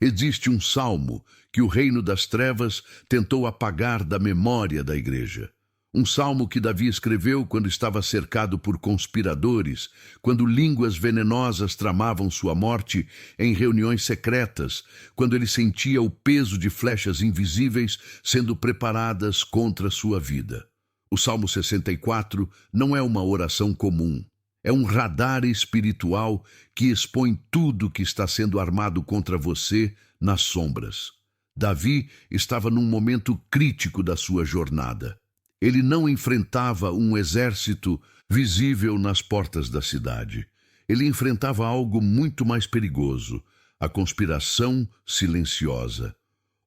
Existe um salmo que o reino das trevas tentou apagar da memória da igreja. Um salmo que Davi escreveu quando estava cercado por conspiradores, quando línguas venenosas tramavam sua morte em reuniões secretas, quando ele sentia o peso de flechas invisíveis sendo preparadas contra sua vida. O Salmo 64 não é uma oração comum. É um radar espiritual que expõe tudo que está sendo armado contra você nas sombras. Davi estava num momento crítico da sua jornada. Ele não enfrentava um exército visível nas portas da cidade. Ele enfrentava algo muito mais perigoso, a conspiração silenciosa.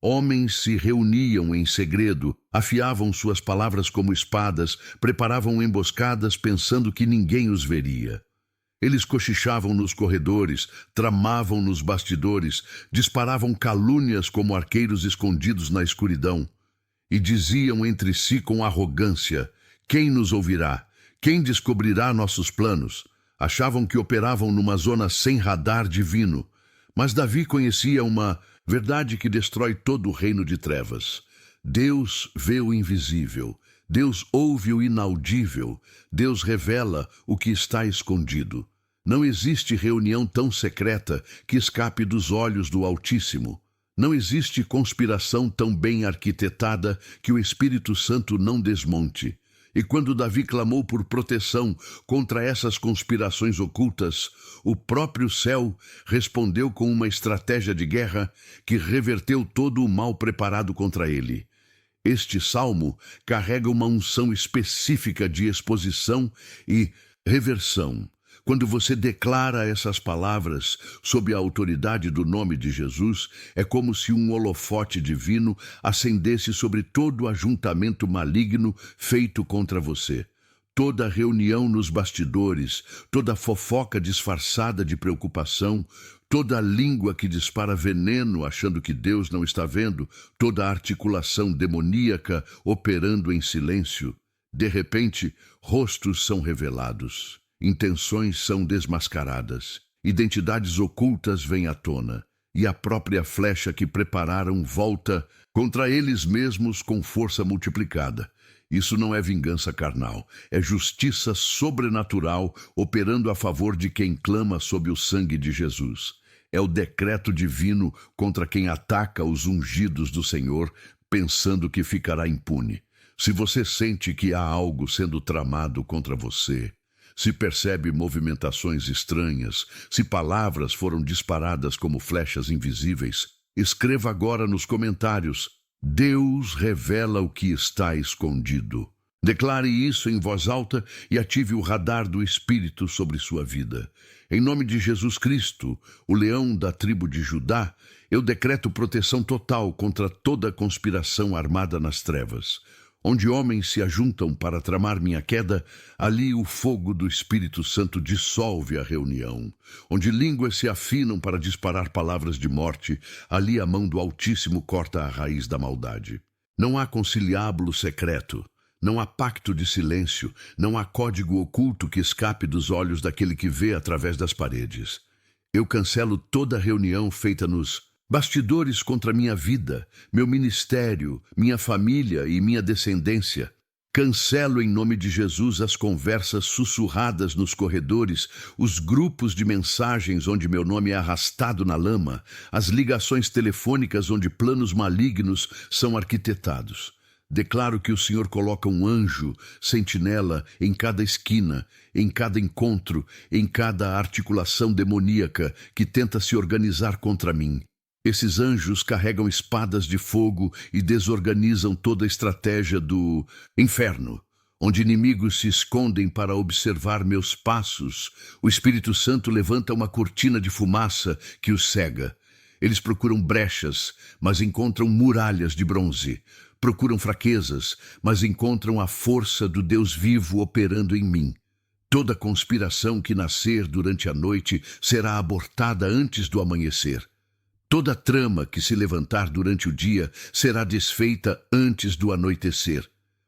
Homens se reuniam em segredo, afiavam suas palavras como espadas, preparavam emboscadas pensando que ninguém os veria. Eles cochichavam nos corredores, tramavam nos bastidores, disparavam calúnias como arqueiros escondidos na escuridão. E diziam entre si com arrogância: quem nos ouvirá? Quem descobrirá nossos planos? Achavam que operavam numa zona sem radar divino. Mas Davi conhecia uma verdade que destrói todo o reino de trevas. Deus vê o invisível. Deus ouve o inaudível. Deus revela o que está escondido. Não existe reunião tão secreta que escape dos olhos do Altíssimo. Não existe conspiração tão bem arquitetada que o Espírito Santo não desmonte. E quando Davi clamou por proteção contra essas conspirações ocultas, o próprio céu respondeu com uma estratégia de guerra que reverteu todo o mal preparado contra ele. Este salmo carrega uma unção específica de exposição e reversão. Quando você declara essas palavras sob a autoridade do nome de Jesus, é como se um holofote divino acendesse sobre todo o ajuntamento maligno feito contra você. Toda reunião nos bastidores, toda fofoca disfarçada de preocupação, toda língua que dispara veneno achando que Deus não está vendo, toda articulação demoníaca operando em silêncio. De repente, rostos são revelados. Intenções são desmascaradas, identidades ocultas vêm à tona, e a própria flecha que prepararam volta contra eles mesmos com força multiplicada. Isso não é vingança carnal, é justiça sobrenatural operando a favor de quem clama sob o sangue de Jesus. É o decreto divino contra quem ataca os ungidos do Senhor, pensando que ficará impune. Se você sente que há algo sendo tramado contra você, se percebe movimentações estranhas, se palavras foram disparadas como flechas invisíveis, escreva agora nos comentários: Deus revela o que está escondido. Declare isso em voz alta e ative o radar do Espírito sobre sua vida. Em nome de Jesus Cristo, o leão da tribo de Judá, eu decreto proteção total contra toda conspiração armada nas trevas. Onde homens se ajuntam para tramar minha queda, ali o fogo do Espírito Santo dissolve a reunião. Onde línguas se afinam para disparar palavras de morte, ali a mão do Altíssimo corta a raiz da maldade. Não há conciliábulo secreto, não há pacto de silêncio, não há código oculto que escape dos olhos daquele que vê através das paredes. Eu cancelo toda reunião feita nos bastidores contra minha vida, meu ministério, minha família e minha descendência. Cancelo em nome de Jesus as conversas sussurradas nos corredores, os grupos de mensagens onde meu nome é arrastado na lama, as ligações telefônicas onde planos malignos são arquitetados. Declaro que o Senhor coloca um anjo, sentinela, em cada esquina, em cada encontro, em cada articulação demoníaca que tenta se organizar contra mim. Esses anjos carregam espadas de fogo e desorganizam toda a estratégia do inferno, onde inimigos se escondem para observar meus passos. O Espírito Santo levanta uma cortina de fumaça que os cega. Eles procuram brechas, mas encontram muralhas de bronze. Procuram fraquezas, mas encontram a força do Deus vivo operando em mim. Toda conspiração que nascer durante a noite será abortada antes do amanhecer. Toda trama que se levantar durante o dia será desfeita antes do anoitecer,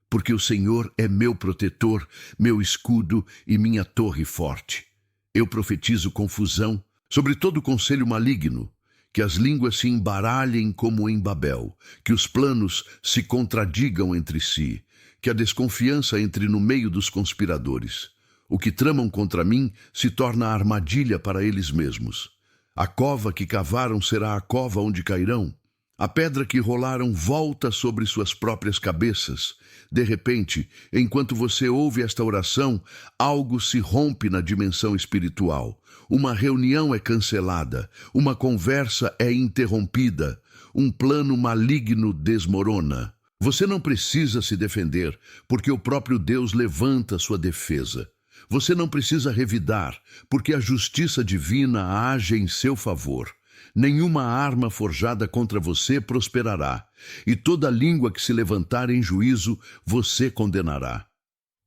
porque o Senhor é meu protetor, meu escudo e minha torre forte. Eu profetizo confusão sobre todo conselho maligno, que as línguas se embaralhem como em Babel, que os planos se contradigam entre si, que a desconfiança entre no meio dos conspiradores. O que tramam contra mim se torna armadilha para eles mesmos. A cova que cavaram será a cova onde cairão. A pedra que rolaram volta sobre suas próprias cabeças. De repente, enquanto você ouve esta oração, algo se rompe na dimensão espiritual. Uma reunião é cancelada, uma conversa é interrompida, um plano maligno desmorona. Você não precisa se defender, porque o próprio Deus levanta sua defesa. Você não precisa revidar, porque a justiça divina age em seu favor. Nenhuma arma forjada contra você prosperará, e toda língua que se levantar em juízo, você condenará.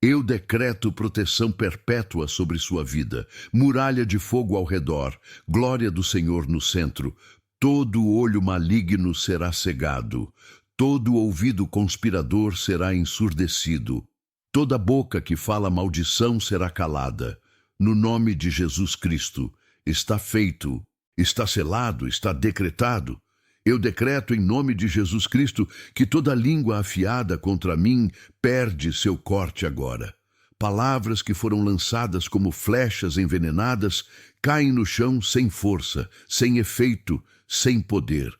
Eu decreto proteção perpétua sobre sua vida, muralha de fogo ao redor, glória do Senhor no centro. Todo olho maligno será cegado, todo ouvido conspirador será ensurdecido. Toda boca que fala maldição será calada. No nome de Jesus Cristo, está feito, está selado, está decretado. Eu decreto em nome de Jesus Cristo que toda língua afiada contra mim perde seu corte agora. Palavras que foram lançadas como flechas envenenadas caem no chão sem força, sem efeito, sem poder.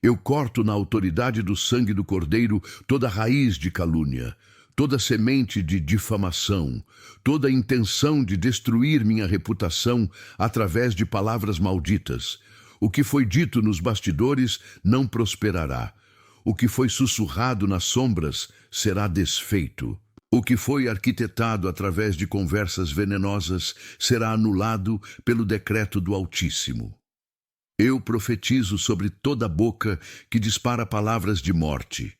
Eu corto na autoridade do sangue do Cordeiro toda raiz de calúnia, toda semente de difamação, toda intenção de destruir minha reputação através de palavras malditas. O que foi dito nos bastidores não prosperará. O que foi sussurrado nas sombras será desfeito. O que foi arquitetado através de conversas venenosas será anulado pelo decreto do Altíssimo. Eu profetizo sobre toda boca que dispara palavras de morte.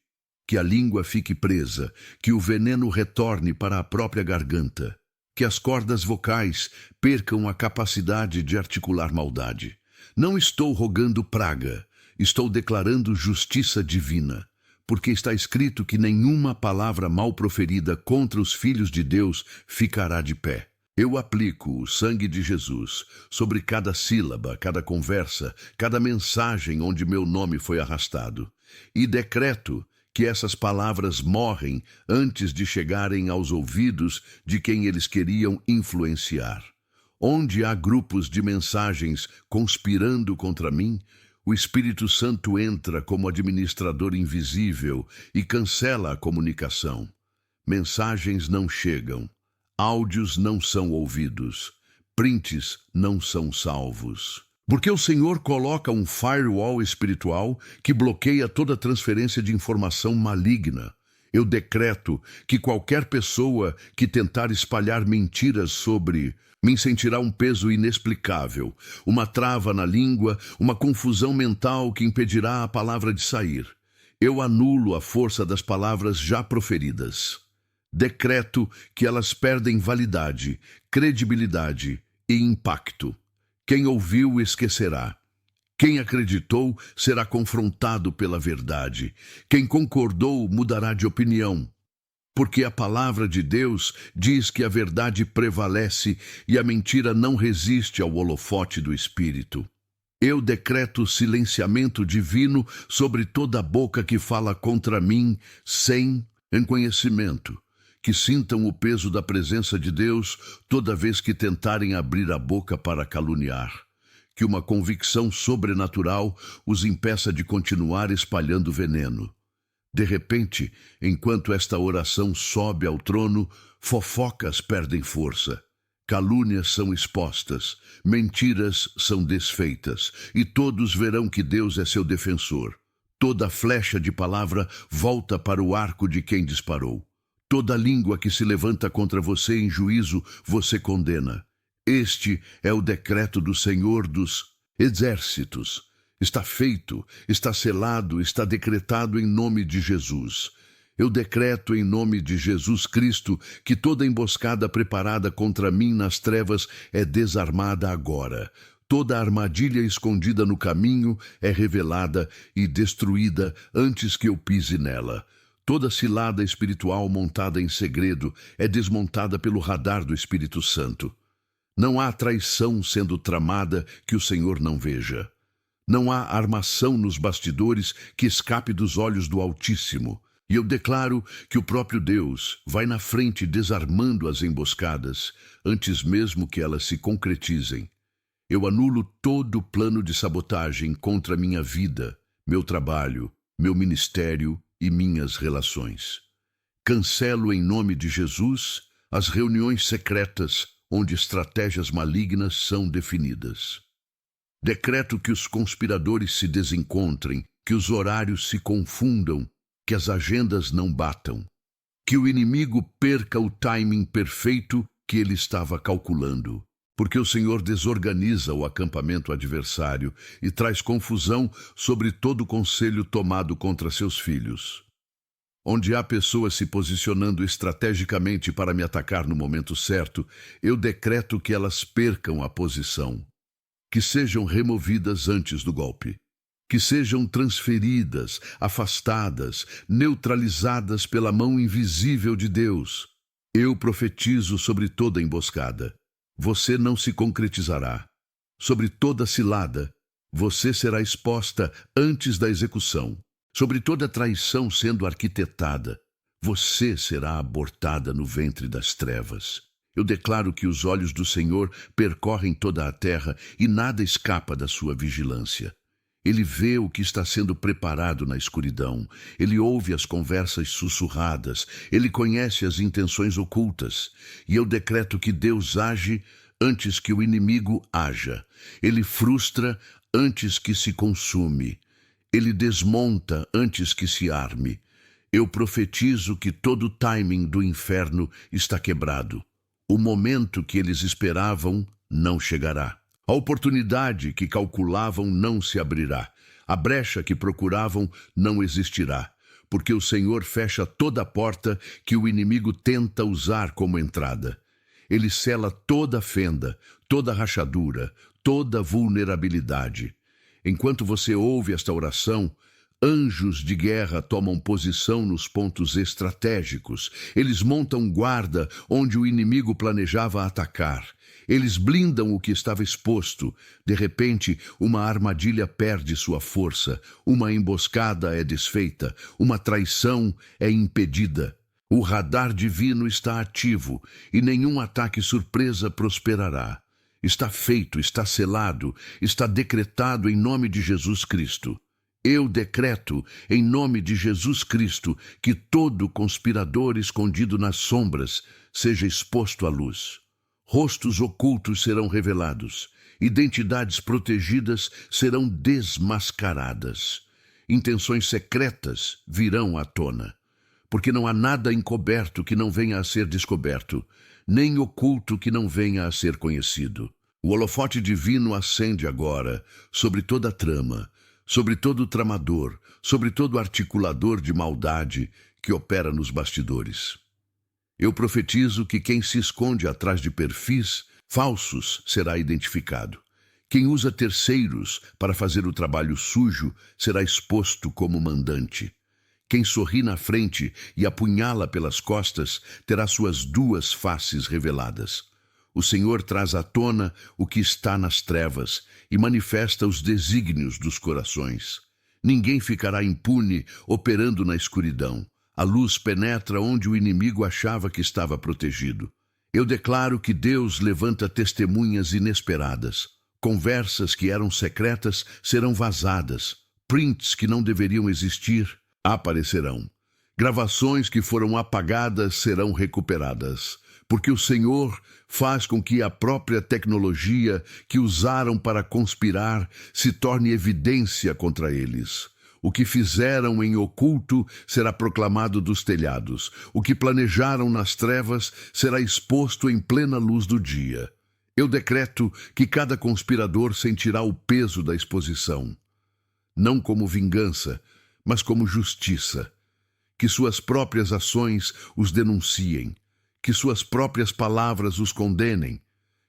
Que a língua fique presa, que o veneno retorne para a própria garganta, que as cordas vocais percam a capacidade de articular maldade. Não estou rogando praga, estou declarando justiça divina, porque está escrito que nenhuma palavra mal proferida contra os filhos de Deus ficará de pé. Eu aplico o sangue de Jesus sobre cada sílaba, cada conversa, cada mensagem onde meu nome foi arrastado, e decreto que essas palavras morrem antes de chegarem aos ouvidos de quem eles queriam influenciar. Onde há grupos de mensagens conspirando contra mim, o Espírito Santo entra como administrador invisível e cancela a comunicação. Mensagens não chegam, áudios não são ouvidos, prints não são salvos. Porque o Senhor coloca um firewall espiritual que bloqueia toda transferência de informação maligna. Eu decreto que qualquer pessoa que tentar espalhar mentiras sobre mim sentirá um peso inexplicável, uma trava na língua, uma confusão mental que impedirá a palavra de sair. Eu anulo a força das palavras já proferidas. Decreto que elas perdem validade, credibilidade e impacto. Quem ouviu esquecerá. Quem acreditou será confrontado pela verdade. Quem concordou mudará de opinião. Porque a palavra de Deus diz que a verdade prevalece e a mentira não resiste ao holofote do Espírito. Eu decreto silenciamento divino sobre toda a boca que fala contra mim sem conhecimento. Que sintam o peso da presença de Deus toda vez que tentarem abrir a boca para caluniar. Que uma convicção sobrenatural os impeça de continuar espalhando veneno. De repente, enquanto esta oração sobe ao trono, fofocas perdem força. Calúnias são expostas, mentiras são desfeitas, e todos verão que Deus é seu defensor. Toda flecha de palavra volta para o arco de quem disparou. Toda língua que se levanta contra você em juízo, você condena. Este é o decreto do Senhor dos Exércitos. Está feito, está selado, está decretado em nome de Jesus. Eu decreto em nome de Jesus Cristo que toda emboscada preparada contra mim nas trevas é desarmada agora. Toda armadilha escondida no caminho é revelada e destruída antes que eu pise nela. Toda cilada espiritual montada em segredo é desmontada pelo radar do Espírito Santo. Não há traição sendo tramada que o Senhor não veja. Não há armação nos bastidores que escape dos olhos do Altíssimo. E eu declaro que o próprio Deus vai na frente desarmando as emboscadas, antes mesmo que elas se concretizem. Eu anulo todo plano de sabotagem contra minha vida, meu trabalho, meu ministério e minhas relações. Cancelo em nome de Jesus as reuniões secretas onde estratégias malignas são definidas. Decreto que os conspiradores se desencontrem, que os horários se confundam, que as agendas não batam, que o inimigo perca o timing perfeito que ele estava calculando, porque o Senhor desorganiza o acampamento adversário e traz confusão sobre todo o conselho tomado contra seus filhos. Onde há pessoas se posicionando estrategicamente para me atacar no momento certo, eu decreto que elas percam a posição, que sejam removidas antes do golpe, que sejam transferidas, afastadas, neutralizadas pela mão invisível de Deus. Eu profetizo sobre toda emboscada. Você não se concretizará. Sobre toda cilada, você será exposta antes da execução. Sobre toda traição sendo arquitetada, você será abortada no ventre das trevas. Eu declaro que os olhos do Senhor percorrem toda a terra e nada escapa da sua vigilância. Ele vê o que está sendo preparado na escuridão. Ele ouve as conversas sussurradas. Ele conhece as intenções ocultas. E eu decreto que Deus age antes que o inimigo haja. Ele frustra antes que se consume. Ele desmonta antes que se arme. Eu profetizo que todo o timing do inferno está quebrado. O momento que eles esperavam não chegará. A oportunidade que calculavam não se abrirá. A brecha que procuravam não existirá, porque o Senhor fecha toda a porta que o inimigo tenta usar como entrada. Ele sela toda fenda, toda rachadura, toda vulnerabilidade. Enquanto você ouve esta oração, anjos de guerra tomam posição nos pontos estratégicos. Eles montam guarda onde o inimigo planejava atacar. Eles blindam o que estava exposto. De repente, uma armadilha perde sua força, uma emboscada é desfeita, uma traição é impedida. O radar divino está ativo e nenhum ataque surpresa prosperará. Está feito, está selado, está decretado em nome de Jesus Cristo. Eu decreto, em nome de Jesus Cristo, que todo conspirador escondido nas sombras seja exposto à luz. Rostos ocultos serão revelados, identidades protegidas serão desmascaradas. Intenções secretas virão à tona, porque não há nada encoberto que não venha a ser descoberto, nem oculto que não venha a ser conhecido. O holofote divino acende agora sobre toda a trama, sobre todo tramador, sobre todo articulador de maldade que opera nos bastidores. Eu profetizo que quem se esconde atrás de perfis falsos será identificado. Quem usa terceiros para fazer o trabalho sujo será exposto como mandante. Quem sorri na frente e apunhala pelas costas terá suas duas faces reveladas. O Senhor traz à tona o que está nas trevas e manifesta os desígnios dos corações. Ninguém ficará impune operando na escuridão. A luz penetra onde o inimigo achava que estava protegido. Eu declaro que Deus levanta testemunhas inesperadas. Conversas que eram secretas serão vazadas. Prints que não deveriam existir aparecerão. Gravações que foram apagadas serão recuperadas. Porque o Senhor faz com que a própria tecnologia que usaram para conspirar se torne evidência contra eles. O que fizeram em oculto será proclamado dos telhados. O que planejaram nas trevas será exposto em plena luz do dia. Eu decreto que cada conspirador sentirá o peso da exposição, não como vingança, mas como justiça. Que suas próprias ações os denunciem, que suas próprias palavras os condenem,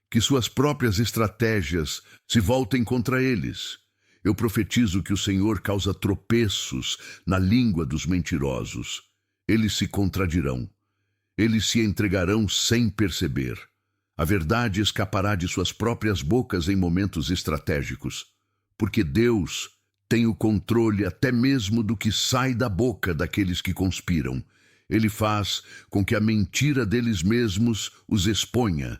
que suas próprias estratégias se voltem contra eles. Eu profetizo que o Senhor causa tropeços na língua dos mentirosos. Eles se contradirão. Eles se entregarão sem perceber. A verdade escapará de suas próprias bocas em momentos estratégicos. porque Deus tem o controle até mesmo do que sai da boca daqueles que conspiram. Ele faz com que a mentira deles mesmos os exponha.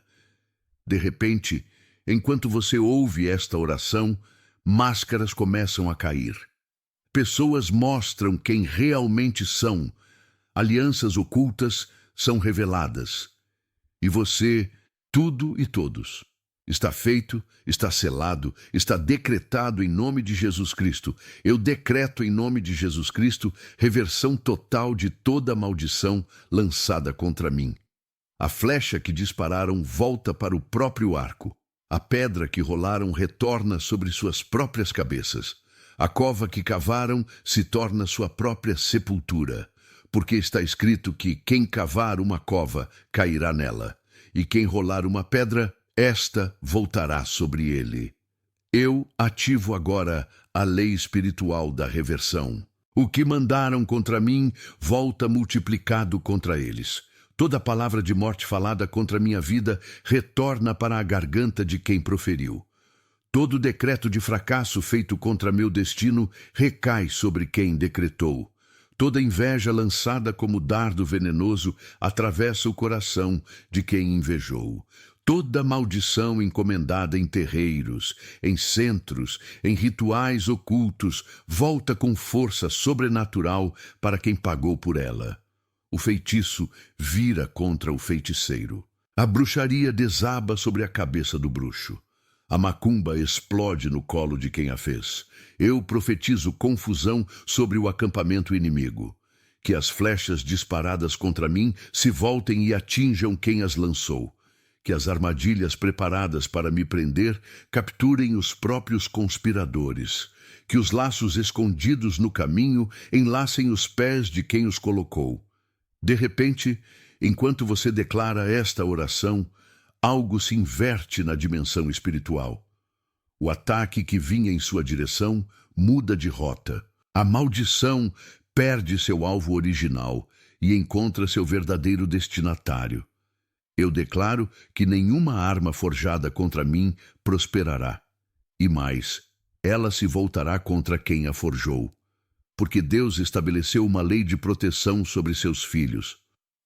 De repente, enquanto você ouve esta oração, máscaras começam a cair. Pessoas mostram quem realmente são. Alianças ocultas são reveladas. E você, tudo e todos. Está feito, está selado, está decretado em nome de Jesus Cristo. Eu decreto em nome de Jesus Cristo reversão total de toda a maldição lançada contra mim. A flecha que dispararam volta para o próprio arco. A pedra que rolaram retorna sobre suas próprias cabeças. A cova que cavaram se torna sua própria sepultura. Porque está escrito que quem cavar uma cova cairá nela, e quem rolar uma pedra, esta voltará sobre ele. Eu ativo agora a lei espiritual da reversão. O que mandaram contra mim volta multiplicado contra eles. Toda palavra de morte falada contra minha vida retorna para a garganta de quem proferiu. Todo decreto de fracasso feito contra meu destino recai sobre quem decretou. Toda inveja lançada como dardo venenoso atravessa o coração de quem invejou. Toda maldição encomendada em terreiros, em centros, em rituais ocultos, volta com força sobrenatural para quem pagou por ela. O feitiço vira contra o feiticeiro. A bruxaria desaba sobre a cabeça do bruxo. A macumba explode no colo de quem a fez. Eu profetizo confusão sobre o acampamento inimigo. Que as flechas disparadas contra mim se voltem e atinjam quem as lançou. Que as armadilhas preparadas para me prender capturem os próprios conspiradores. Que os laços escondidos no caminho enlacem os pés de quem os colocou. De repente, enquanto você declara esta oração, algo se inverte na dimensão espiritual. O ataque que vinha em sua direção muda de rota. A maldição perde seu alvo original e encontra seu verdadeiro destinatário. Eu declaro que nenhuma arma forjada contra mim prosperará. E mais, ela se voltará contra quem a forjou. Porque Deus estabeleceu uma lei de proteção sobre seus filhos.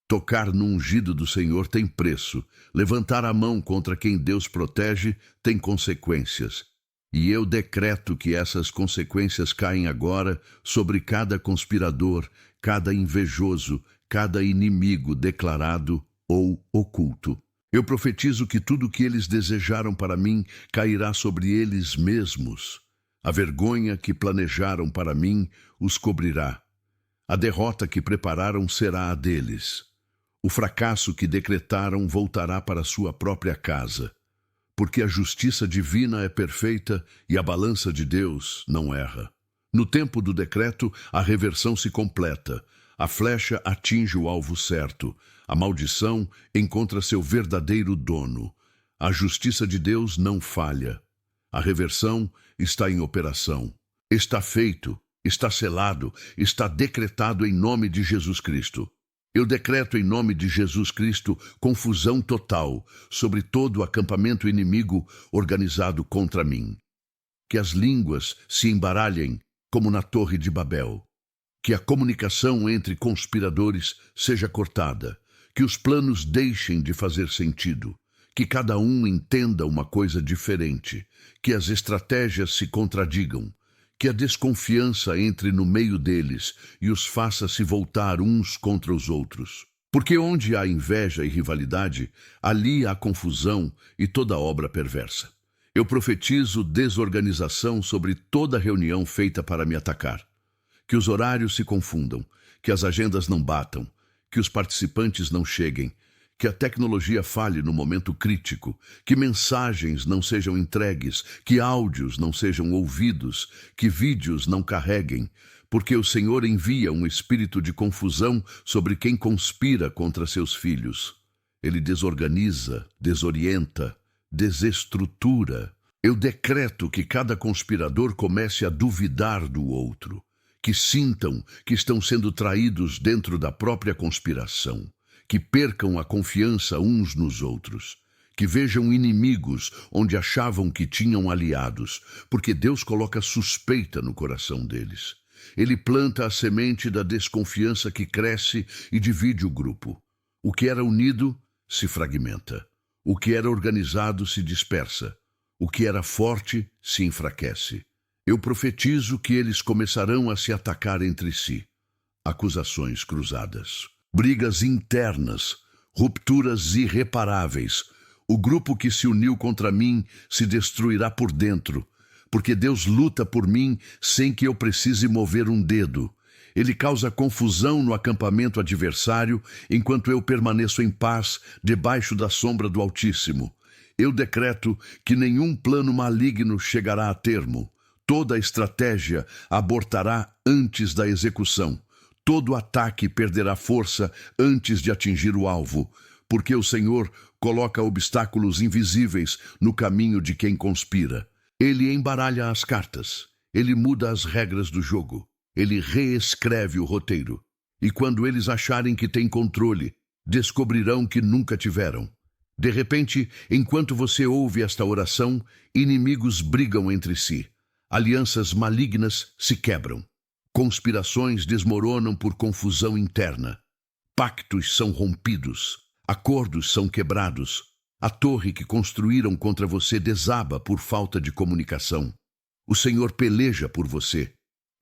Tocar no ungido do Senhor tem preço. Levantar a mão contra quem Deus protege tem consequências. E eu decreto que essas consequências caem agora sobre cada conspirador, cada invejoso, cada inimigo declarado ou oculto. Eu profetizo que tudo o que eles desejaram para mim cairá sobre eles mesmos. A vergonha que planejaram para mim os cobrirá. A derrota que prepararam será a deles. O fracasso que decretaram voltará para sua própria casa. Porque a justiça divina é perfeita e a balança de Deus não erra. No tempo do decreto, a reversão se completa. A flecha atinge o alvo certo. A maldição encontra seu verdadeiro dono. A justiça de Deus não falha. A reversão está em operação. Está feito, está selado, está decretado em nome de Jesus Cristo. Eu decreto em nome de Jesus Cristo confusão total sobre todo o acampamento inimigo organizado contra mim. Que as línguas se embaralhem como na Torre de Babel. Que a comunicação entre conspiradores seja cortada. Que os planos deixem de fazer sentido. Que cada um entenda uma coisa diferente. Que as estratégias se contradigam. Que a desconfiança entre no meio deles e os faça se voltar uns contra os outros. Porque onde há inveja e rivalidade, ali há confusão e toda obra perversa. Eu profetizo desorganização sobre toda reunião feita para me atacar. Que os horários se confundam, que as agendas não batam, que os participantes não cheguem, que a tecnologia falhe no momento crítico, que mensagens não sejam entregues, que áudios não sejam ouvidos, que vídeos não carreguem, porque o Senhor envia um espírito de confusão sobre quem conspira contra seus filhos. Ele desorganiza, desorienta, desestrutura. Eu decreto que cada conspirador comece a duvidar do outro, que sintam que estão sendo traídos dentro da própria conspiração. Que percam a confiança uns nos outros, que vejam inimigos onde achavam que tinham aliados, porque Deus coloca suspeita no coração deles. Ele planta a semente da desconfiança que cresce e divide o grupo. O que era unido se fragmenta. O que era organizado se dispersa. O que era forte se enfraquece. Eu profetizo que eles começarão a se atacar entre si. Acusações cruzadas, brigas internas, rupturas irreparáveis. O grupo que se uniu contra mim se destruirá por dentro, porque Deus luta por mim sem que eu precise mover um dedo. Ele causa confusão no acampamento adversário, enquanto eu permaneço em paz debaixo da sombra do Altíssimo. Eu decreto que nenhum plano maligno chegará a termo. Toda estratégia abortará antes da execução. Todo ataque perderá força antes de atingir o alvo, porque o Senhor coloca obstáculos invisíveis no caminho de quem conspira. Ele embaralha as cartas, ele muda as regras do jogo, ele reescreve o roteiro. E quando eles acharem que têm controle, descobrirão que nunca tiveram. De repente, enquanto você ouve esta oração, inimigos brigam entre si, alianças malignas se quebram. Conspirações desmoronam por confusão interna. Pactos são rompidos. Acordos são quebrados. A torre que construíram contra você desaba por falta de comunicação. O Senhor peleja por você.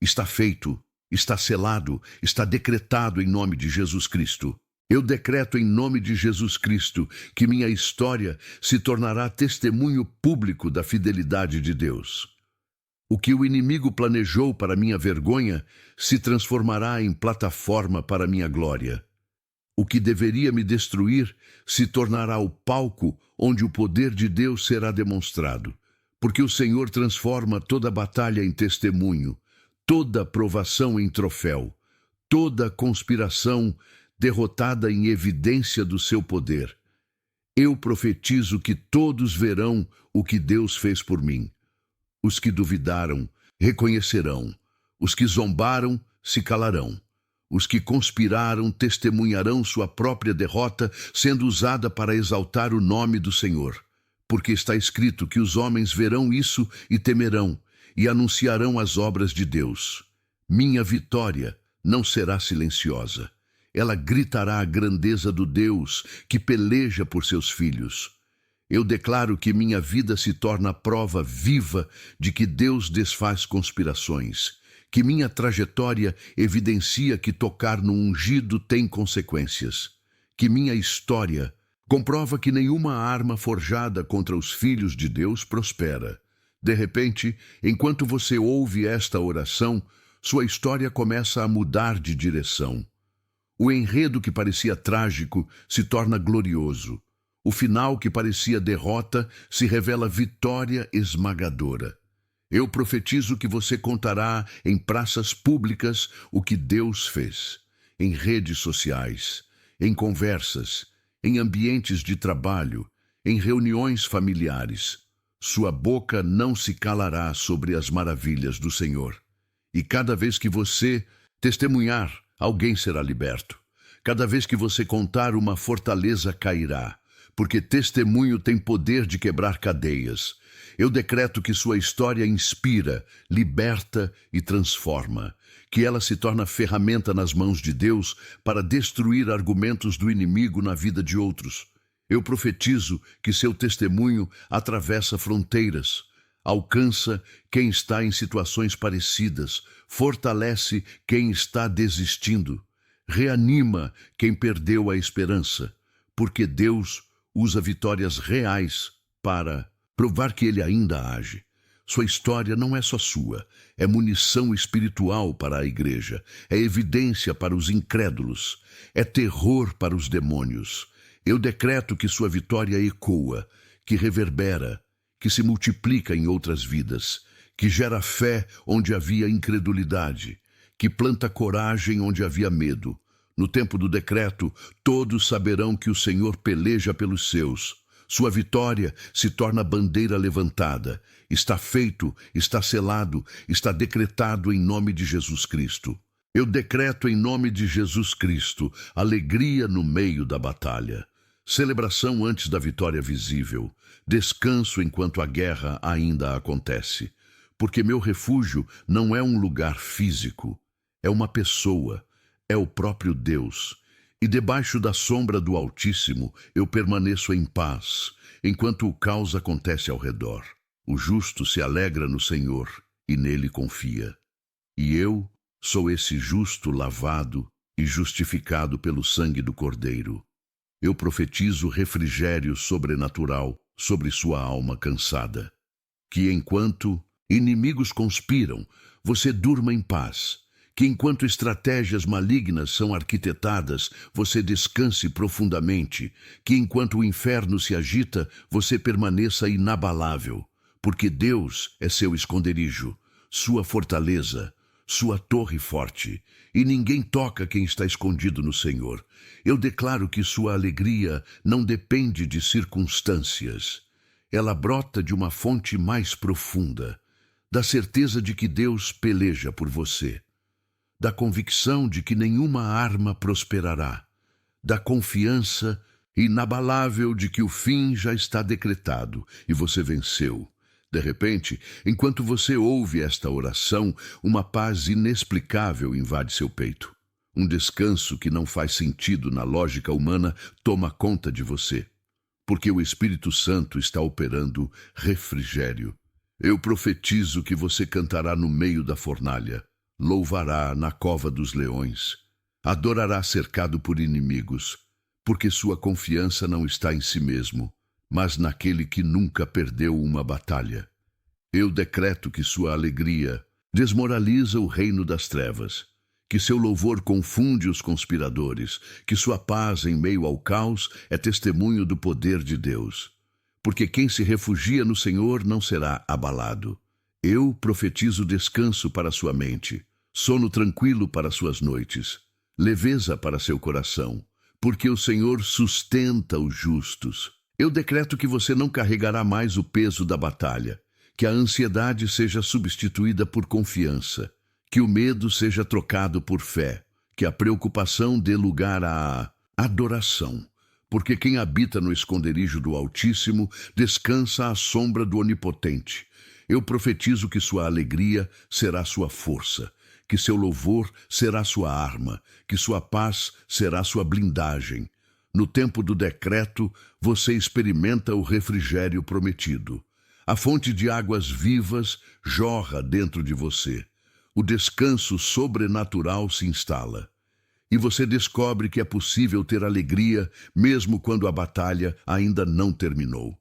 Está feito, está selado, está decretado em nome de Jesus Cristo. Eu decreto em nome de Jesus Cristo que minha história se tornará testemunho público da fidelidade de Deus. O que o inimigo planejou para minha vergonha se transformará em plataforma para minha glória. O que deveria me destruir se tornará o palco onde o poder de Deus será demonstrado, porque o Senhor transforma toda batalha em testemunho, toda provação em troféu, toda conspiração derrotada em evidência do seu poder. Eu profetizo que todos verão o que Deus fez por mim. Os que duvidaram reconhecerão. Os que zombaram se calarão. Os que conspiraram testemunharão sua própria derrota, sendo usada para exaltar o nome do Senhor. Porque está escrito que os homens verão isso e temerão, e anunciarão as obras de Deus. Minha vitória não será silenciosa. Ela gritará a grandeza do Deus que peleja por seus filhos. Eu declaro que minha vida se torna a prova viva de que Deus desfaz conspirações, que minha trajetória evidencia que tocar no ungido tem consequências, que minha história comprova que nenhuma arma forjada contra os filhos de Deus prospera. De repente, enquanto você ouve esta oração, sua história começa a mudar de direção. O enredo que parecia trágico se torna glorioso. O final que parecia derrota se revela vitória esmagadora. Eu profetizo que você contará em praças públicas o que Deus fez, em redes sociais, em conversas, em ambientes de trabalho, em reuniões familiares. Sua boca não se calará sobre as maravilhas do Senhor. E cada vez que você testemunhar, alguém será liberto. Cada vez que você contar, uma fortaleza cairá, porque testemunho tem poder de quebrar cadeias. Eu decreto que sua história inspira, liberta e transforma, que ela se torna ferramenta nas mãos de Deus para destruir argumentos do inimigo na vida de outros. Eu profetizo que seu testemunho atravessa fronteiras, alcança quem está em situações parecidas, fortalece quem está desistindo, reanima quem perdeu a esperança, porque Deus usa vitórias reais para provar que Ele ainda age. Sua história não é só sua, é munição espiritual para a igreja, é evidência para os incrédulos, é terror para os demônios. Eu decreto que sua vitória ecoa, que reverbera, que se multiplica em outras vidas, que gera fé onde havia incredulidade, que planta coragem onde havia medo. No tempo do decreto, todos saberão que o Senhor peleja pelos seus. Sua vitória se torna bandeira levantada. Está feito, está selado, está decretado em nome de Jesus Cristo. Eu decreto em nome de Jesus Cristo alegria no meio da batalha. celebração antes da vitória visível, descanso enquanto a guerra ainda acontece. Porque meu refúgio não é um lugar físico, é uma pessoa, é o próprio Deus. E debaixo da sombra do Altíssimo eu permaneço em paz, enquanto o caos acontece ao redor. O justo se alegra no Senhor e nele confia. E eu sou esse justo lavado e justificado pelo sangue do Cordeiro. Eu profetizo refrigério sobrenatural sobre sua alma cansada. Que enquanto inimigos conspiram, você durma em paz. Que enquanto estratégias malignas são arquitetadas, você descanse profundamente. Que enquanto o inferno se agita, você permaneça inabalável. Porque Deus é seu esconderijo, sua fortaleza, sua torre forte, e ninguém toca quem está escondido no Senhor. Eu declaro que sua alegria não depende de circunstâncias. Ela brota de uma fonte mais profunda, da certeza de que Deus peleja por você, da convicção de que nenhuma arma prosperará, da confiança inabalável de que o fim já está decretado e você venceu. De repente, enquanto você ouve esta oração, uma paz inexplicável invade seu peito. Um descanso que não faz sentido na lógica humana toma conta de você, porque o Espírito Santo está operando refrigério. Eu profetizo que você cantará no meio da fornalha, louvará na cova dos leões, adorará cercado por inimigos, porque sua confiança não está em si mesmo, mas naquele que nunca perdeu uma batalha. Eu decreto que sua alegria desmoraliza o reino das trevas, que seu louvor confunde os conspiradores, que sua paz em meio ao caos é testemunho do poder de Deus. Porque quem se refugia no Senhor não será abalado. Eu profetizo descanso para sua mente, sono tranquilo para suas noites, leveza para seu coração, porque o Senhor sustenta os justos. Eu decreto que você não carregará mais o peso da batalha, que a ansiedade seja substituída por confiança, que o medo seja trocado por fé, que a preocupação dê lugar à adoração, porque quem habita no esconderijo do Altíssimo descansa à sombra do Onipotente. Eu profetizo que sua alegria será sua força, que seu louvor será sua arma, que sua paz será sua blindagem. No tempo do decreto, você experimenta o refrigério prometido. A fonte de águas vivas jorra dentro de você. O descanso sobrenatural se instala. E você descobre que é possível ter alegria mesmo quando a batalha ainda não terminou.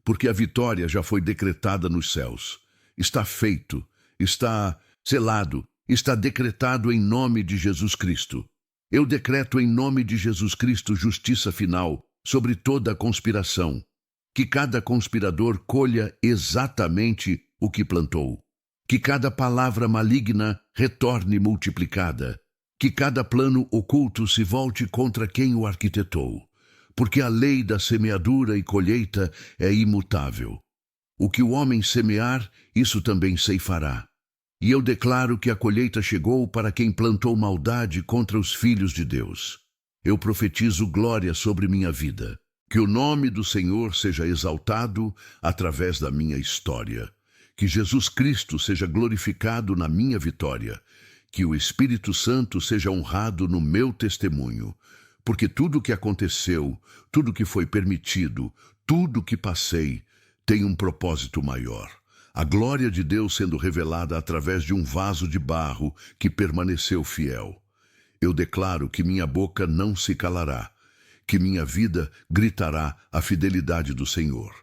Porque a vitória já foi decretada nos céus. Está feito, está selado, está decretado em nome de Jesus Cristo. Eu decreto em nome de Jesus Cristo justiça final sobre toda a conspiração. Que cada conspirador colha exatamente o que plantou. Que cada palavra maligna retorne multiplicada. Que cada plano oculto se volte contra quem o arquitetou. Porque a lei da semeadura e colheita é imutável. O que o homem semear, isso também ceifará. E eu declaro que a colheita chegou para quem plantou maldade contra os filhos de Deus. Eu profetizo glória sobre minha vida. Que o nome do Senhor seja exaltado através da minha história. Que Jesus Cristo seja glorificado na minha vitória. Que o Espírito Santo seja honrado no meu testemunho. Porque tudo o que aconteceu, tudo o que foi permitido, tudo o que passei, tem um propósito maior. A glória de Deus sendo revelada através de um vaso de barro que permaneceu fiel. Eu declaro que minha boca não se calará, que minha vida gritará a fidelidade do Senhor,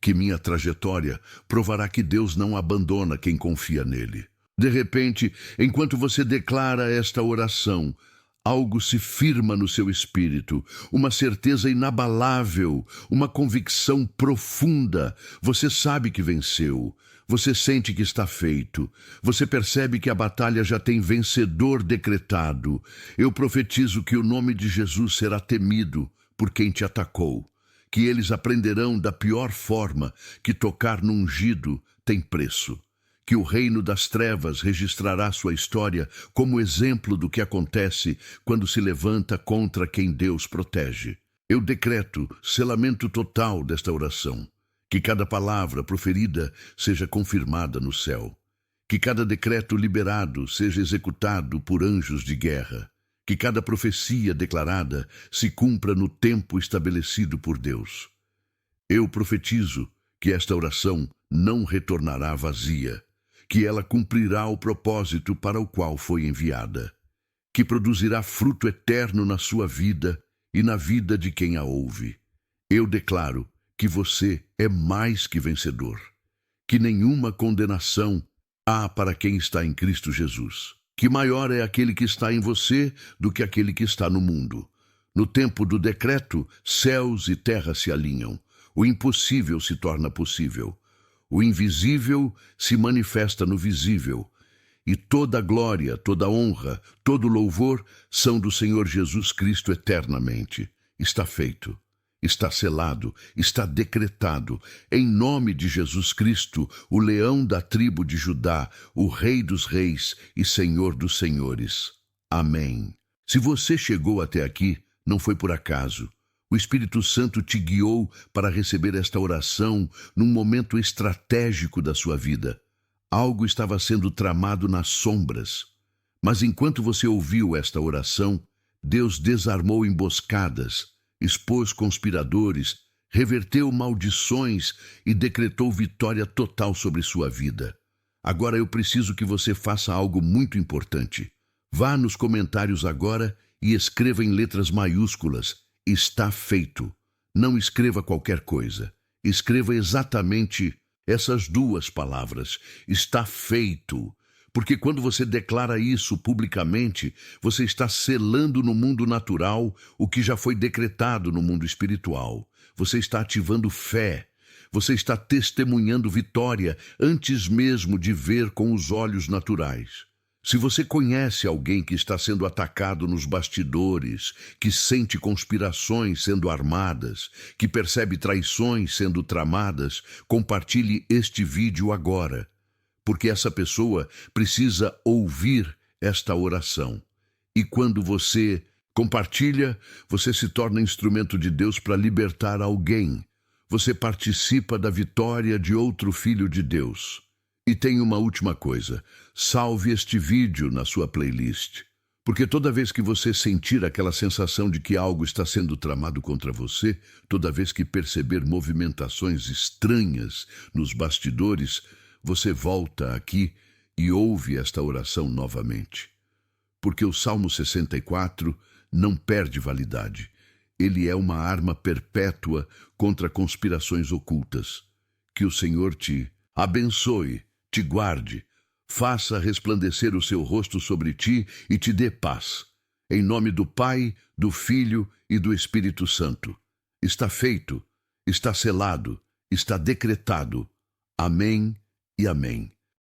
que minha trajetória provará que Deus não abandona quem confia nele. De repente, enquanto você declara esta oração, algo se firma no seu espírito, uma certeza inabalável, uma convicção profunda. Você sabe que venceu, você sente que está feito, você percebe que a batalha já tem vencedor decretado. Eu profetizo que o nome de Jesus será temido por quem te atacou, que eles aprenderão da pior forma que tocar no ungido tem preço. Que o reino das trevas registrará sua história como exemplo do que acontece quando se levanta contra quem Deus protege. Eu decreto selamento total desta oração, que cada palavra proferida seja confirmada no céu, que cada decreto liberado seja executado por anjos de guerra, que cada profecia declarada se cumpra no tempo estabelecido por Deus. Eu profetizo que esta oração não retornará vazia, que ela cumprirá o propósito para o qual foi enviada, que produzirá fruto eterno na sua vida e na vida de quem a ouve. Eu declaro que você é mais que vencedor, que nenhuma condenação há para quem está em Cristo Jesus, que maior é aquele que está em você do que aquele que está no mundo. No tempo do decreto, céus e terra se alinham, o impossível se torna possível, o invisível se manifesta no visível, e toda a glória, toda a honra, todo o louvor são do Senhor Jesus Cristo eternamente. Está feito, está selado, está decretado, em nome de Jesus Cristo, o leão da tribo de Judá, o Rei dos reis e Senhor dos senhores. Amém. Se você chegou até aqui, não foi por acaso. O Espírito Santo te guiou para receber esta oração num momento estratégico da sua vida. Algo estava sendo tramado nas sombras. Mas enquanto você ouviu esta oração, Deus desarmou emboscadas, expôs conspiradores, reverteu maldições e decretou vitória total sobre sua vida. Agora eu preciso que você faça algo muito importante. Vá nos comentários agora e escreva em letras maiúsculas: está feito. Não escreva qualquer coisa. Escreva exatamente essas duas palavras: está feito. Porque quando você declara isso publicamente, você está selando no mundo natural o que já foi decretado no mundo espiritual. Você está ativando fé. Você está testemunhando vitória antes mesmo de ver com os olhos naturais. Se você conhece alguém que está sendo atacado nos bastidores, que sente conspirações sendo armadas, que percebe traições sendo tramadas, compartilhe este vídeo agora, porque essa pessoa precisa ouvir esta oração. E quando você compartilha, você se torna instrumento de Deus para libertar alguém. Você participa da vitória de outro filho de Deus. E tem uma última coisa: salve este vídeo na sua playlist, porque toda vez que você sentir aquela sensação de que algo está sendo tramado contra você, toda vez que perceber movimentações estranhas nos bastidores, você volta aqui e ouve esta oração novamente. Porque o Salmo 64 não perde validade. Ele é uma arma perpétua contra conspirações ocultas. Que o Senhor te abençoe, te guarde, faça resplandecer o seu rosto sobre ti e te dê paz. Em nome do Pai, do Filho e do Espírito Santo. Está feito, está selado, está decretado. Amém e amém.